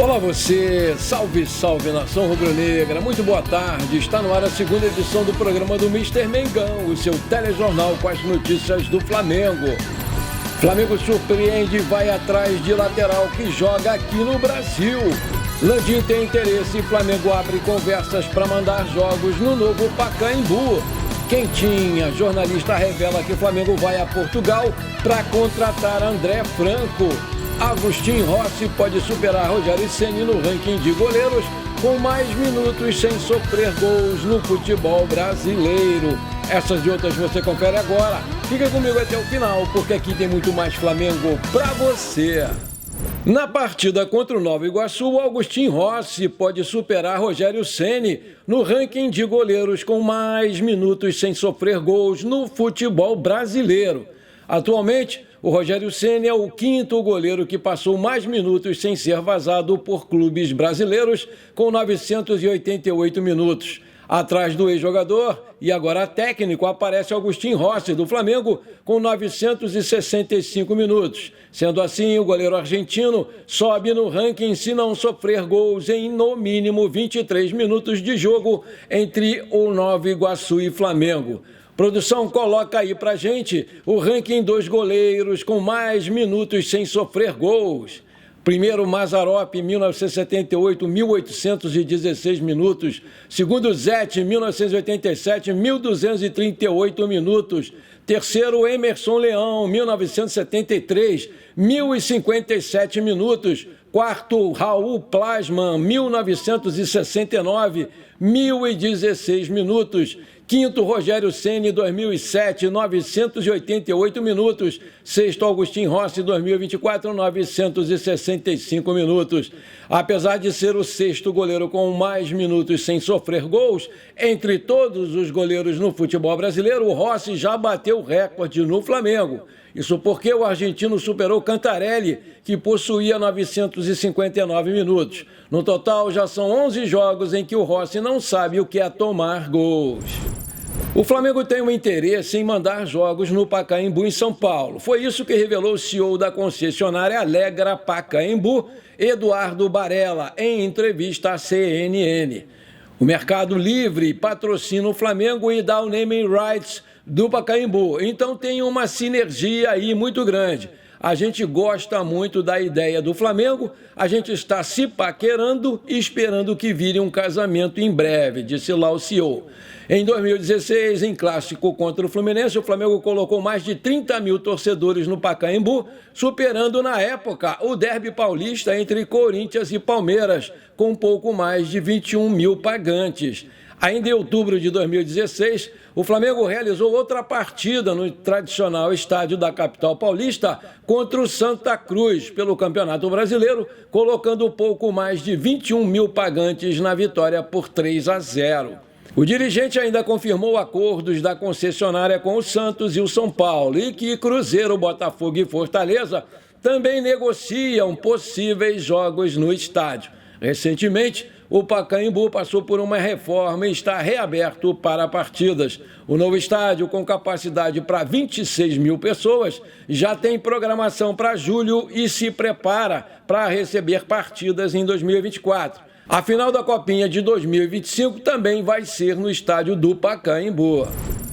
Olá você, salve, salve nação rubro-negra, muito boa tarde, está no ar a segunda edição do programa do Mister Mengão, o seu telejornal com as notícias do Flamengo. Flamengo surpreende e vai atrás de lateral que joga aqui no Brasil. Landim tem interesse e Flamengo abre conversas para mandar jogos no novo Pacaembu. Quentinha, jornalista revela que Flamengo vai a Portugal para contratar André Franco. Agostinho Rossi pode superar Rogério Ceni no ranking de goleiros com mais minutos sem sofrer gols no futebol brasileiro. Essas e outras você confere agora. Fica comigo até o final, porque aqui tem muito mais Flamengo pra você. Na partida contra o Nova Iguaçu, o Agostinho Rossi pode superar Rogério Ceni no ranking de goleiros com mais minutos sem sofrer gols no futebol brasileiro. Atualmente, o Rogério Ceni é o quinto goleiro que passou mais minutos sem ser vazado por clubes brasileiros, com 988 minutos. Atrás do ex-jogador e agora técnico aparece Agostinho Rossi, do Flamengo, com 965 minutos. Sendo assim, o goleiro argentino sobe no ranking se não sofrer gols em, no mínimo, 23 minutos de jogo entre o Nova Iguaçu e Flamengo. Produção, coloca aí pra gente o ranking dos goleiros com mais minutos sem sofrer gols. Primeiro, Mazzaropi, 1978, 1.816 minutos. Segundo, Zete, 1987, 1.238 minutos. Terceiro, Emerson Leão, 1973, 1.057 minutos. Quarto, Raul Plasman, 1969, 1.016 minutos. Quinto, Rogério Ceni, 2007, 988 minutos. Sexto, Agostinho Rossi, 2024, 965 minutos. Apesar de ser o sexto goleiro com mais minutos sem sofrer gols, entre todos os goleiros no futebol brasileiro, o Rossi já bateu o recorde no Flamengo. Isso porque o argentino superou Cantarelli, que possuía 959 minutos. No total, já são 11 jogos em que o Rossi não sabe o que é tomar gols. O Flamengo tem um interesse em mandar jogos no Pacaembu, em São Paulo. Foi isso que revelou o CEO da concessionária Alegra Pacaembu, Eduardo Barella, em entrevista à CNN. O Mercado Livre patrocina o Flamengo e dá o naming rights do Pacaembu. Então tem uma sinergia aí muito grande. A gente gosta muito da ideia do Flamengo, a gente está se paquerando e esperando que vire um casamento em breve, disse lá o CEO. Em 2016, em clássico contra o Fluminense, o Flamengo colocou mais de 30 mil torcedores no Pacaembu, superando na época o derby paulista entre Corinthians e Palmeiras, com um pouco mais de 21 mil pagantes. Ainda em outubro de 2016, o Flamengo realizou outra partida no tradicional estádio da capital paulista contra o Santa Cruz pelo Campeonato Brasileiro, colocando pouco mais de 21 mil pagantes na vitória por 3-0. O dirigente ainda confirmou acordos da concessionária com o Santos e o São Paulo e que Cruzeiro, Botafogo e Fortaleza também negociam possíveis jogos no estádio. Recentemente, o Pacaembu passou por uma reforma e está reaberto para partidas. O novo estádio, com capacidade para 26 mil pessoas, já tem programação para julho e se prepara para receber partidas em 2024. A final da Copinha de 2025 também vai ser no estádio do Pacaembu.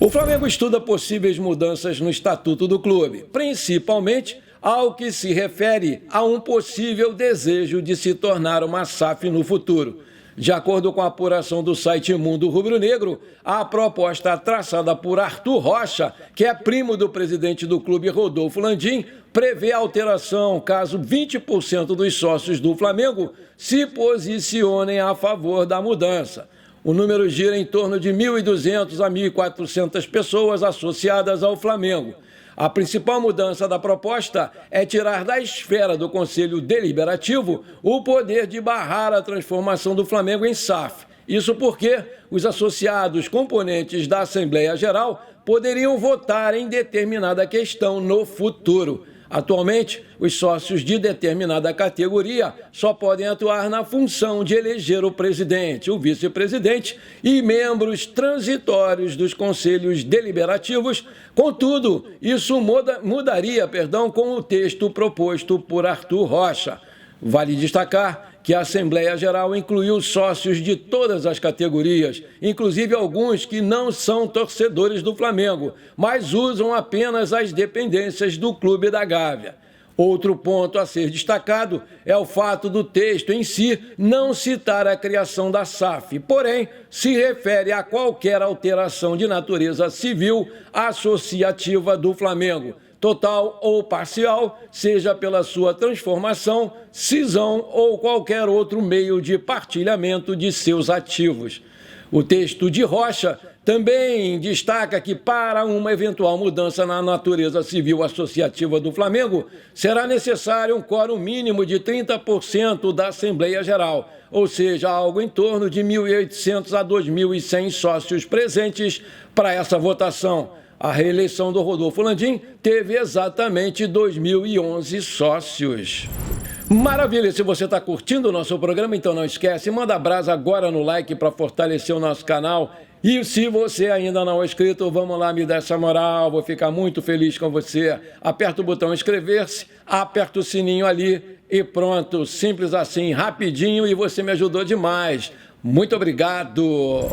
O Flamengo estuda possíveis mudanças no estatuto do clube, principalmente ao que se refere a um possível desejo de se tornar uma SAF no futuro. De acordo com a apuração do site Mundo Rubro-Negro, a proposta traçada por Arthur Rocha, que é primo do presidente do clube Rodolfo Landim, prevê alteração caso 20% dos sócios do Flamengo se posicionem a favor da mudança. O número gira em torno de 1.200 a 1.400 pessoas associadas ao Flamengo. A principal mudança da proposta é tirar da esfera do Conselho Deliberativo o poder de barrar a transformação do Flamengo em SAF. Isso porque os associados componentes da Assembleia Geral poderiam votar em determinada questão no futuro. Atualmente, os sócios de determinada categoria só podem atuar na função de eleger o presidente, o vice-presidente e membros transitórios dos conselhos deliberativos. Contudo, isso mudaria com o texto proposto por Arthur Rocha. Vale destacar que a Assembleia Geral incluiu sócios de todas as categorias, inclusive alguns que não são torcedores do Flamengo, mas usam apenas as dependências do Clube da Gávea. Outro ponto a ser destacado é o fato do texto em si não citar a criação da SAF, porém se refere a qualquer alteração de natureza civil associativa do Flamengo, total ou parcial, seja pela sua transformação, cisão ou qualquer outro meio de partilhamento de seus ativos. O texto de Rocha também destaca que, para uma eventual mudança na natureza civil associativa do Flamengo, será necessário um quórum mínimo de 30% da Assembleia Geral, ou seja, algo em torno de 1.800 a 2.100 sócios presentes para essa votação. A reeleição do Rodolfo Landim teve exatamente 2.011 sócios. Maravilha! Se você está curtindo o nosso programa, então não esquece, manda brasa agora no like para fortalecer o nosso canal. E se você ainda não é inscrito, vamos lá me dar essa moral, vou ficar muito feliz com você. Aperta o botão inscrever-se, aperta o sininho ali e pronto, simples assim, rapidinho, e você me ajudou demais. Muito obrigado!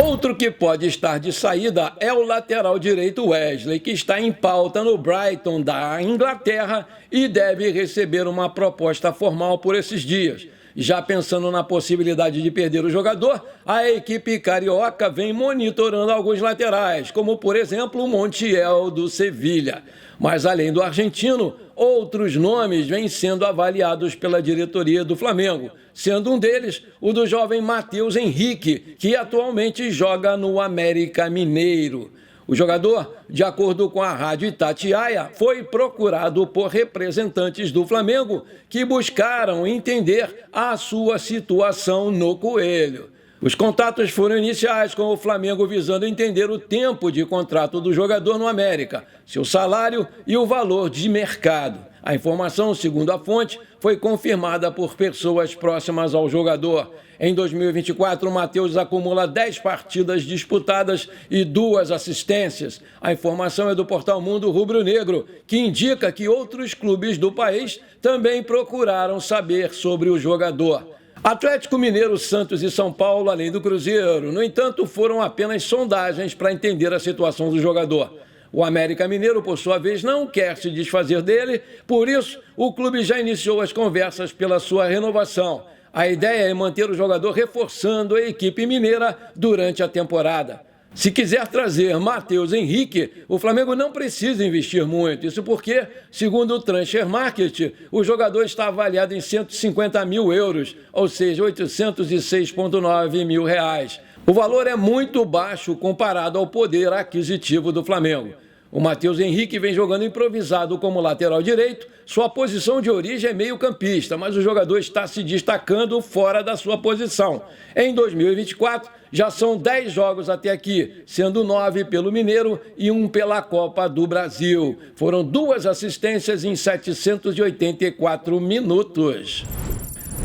Outro que pode estar de saída é o lateral direito Wesley, que está em pauta no Brighton da Inglaterra e deve receber uma proposta formal por esses dias. Já pensando na possibilidade de perder o jogador, a equipe carioca vem monitorando alguns laterais, como por exemplo o Montiel do Sevilha. Mas além do argentino, outros nomes vêm sendo avaliados pela diretoria do Flamengo, sendo um deles o do jovem Matheus Henrique, que atualmente joga no América Mineiro. O jogador, de acordo com a rádio Itatiaia, foi procurado por representantes do Flamengo que buscaram entender a sua situação no Coelho. Os contatos foram iniciais com o Flamengo visando entender o tempo de contrato do jogador no América, seu salário e o valor de mercado. A informação, segundo a fonte, foi confirmada por pessoas próximas ao jogador. Em 2024, o Matheus acumula 10 partidas disputadas e 2 assistências. A informação é do portal Mundo Rubro Negro, que indica que outros clubes do país também procuraram saber sobre o jogador. Atlético Mineiro, Santos e São Paulo, além do Cruzeiro, no entanto, foram apenas sondagens para entender a situação do jogador. O América Mineiro, por sua vez, não quer se desfazer dele, por isso o clube já iniciou as conversas pela sua renovação. A ideia é manter o jogador reforçando a equipe mineira durante a temporada. Se quiser trazer Matheus Henrique, o Flamengo não precisa investir muito. Isso porque, segundo o Transfer Market, o jogador está avaliado em 150 mil euros, ou seja, 806,9 mil reais. O valor é muito baixo comparado ao poder aquisitivo do Flamengo. O Matheus Henrique vem jogando improvisado como lateral direito. Sua posição de origem é meio-campista, mas o jogador está se destacando fora da sua posição. Em 2024, já são 10 jogos até aqui, sendo 9 pelo Mineiro e 1 pela Copa do Brasil. Foram 2 assistências em 784 minutos.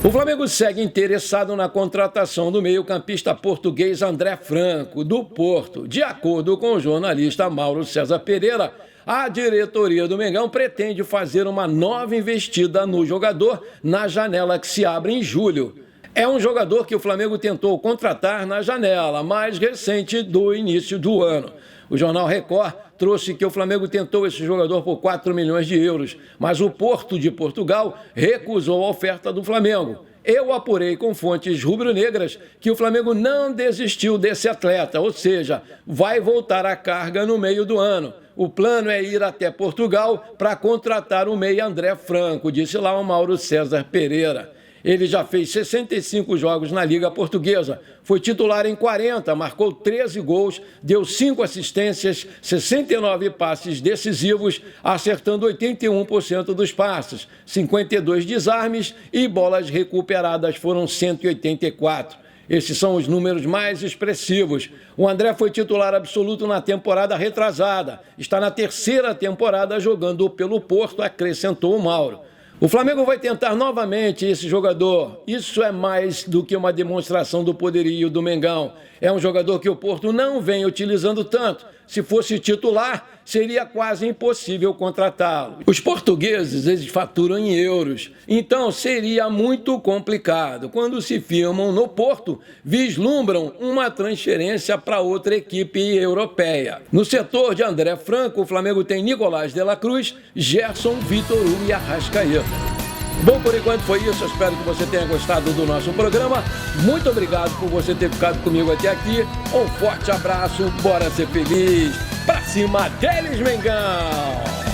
O Flamengo segue interessado na contratação do meio-campista português André Franco, do Porto. De acordo com o jornalista Mauro César Pereira, a diretoria do Mengão pretende fazer uma nova investida no jogador na janela que se abre em julho. É um jogador que o Flamengo tentou contratar na janela mais recente do início do ano. O jornal Record trouxe que o Flamengo tentou esse jogador por 4 milhões de euros, mas o Porto de Portugal recusou a oferta do Flamengo. Eu apurei com fontes rubro-negras que o Flamengo não desistiu desse atleta, ou seja, vai voltar à carga no meio do ano. O plano é ir até Portugal para contratar o meia André Franco, disse lá o Mauro César Pereira. Ele já fez 65 jogos na Liga Portuguesa, foi titular em 40, marcou 13 gols, deu 5 assistências, 69 passes decisivos, acertando 81% dos passes, 52 desarmes e bolas recuperadas foram 184. Esses são os números mais expressivos. O André foi titular absoluto na temporada retrasada, está na 3ª temporada jogando pelo Porto, acrescentou o Mauro. O Flamengo vai tentar novamente esse jogador. Isso é mais do que uma demonstração do poderio do Mengão. É um jogador que o Porto não vem utilizando tanto, se fosse titular, seria quase impossível contratá-lo. Os portugueses, eles faturam em euros, então seria muito complicado. Quando se firmam no Porto, vislumbram uma transferência para outra equipe europeia. No setor de André Franco, o Flamengo tem Nicolás de la Cruz, Gerson, Vitor Hugo e Arrascaeta. Bom, por enquanto foi isso. Eu espero que você tenha gostado do nosso programa. Muito obrigado por você ter ficado comigo até aqui. Um forte abraço, bora ser feliz. Pra cima deles, Mengão!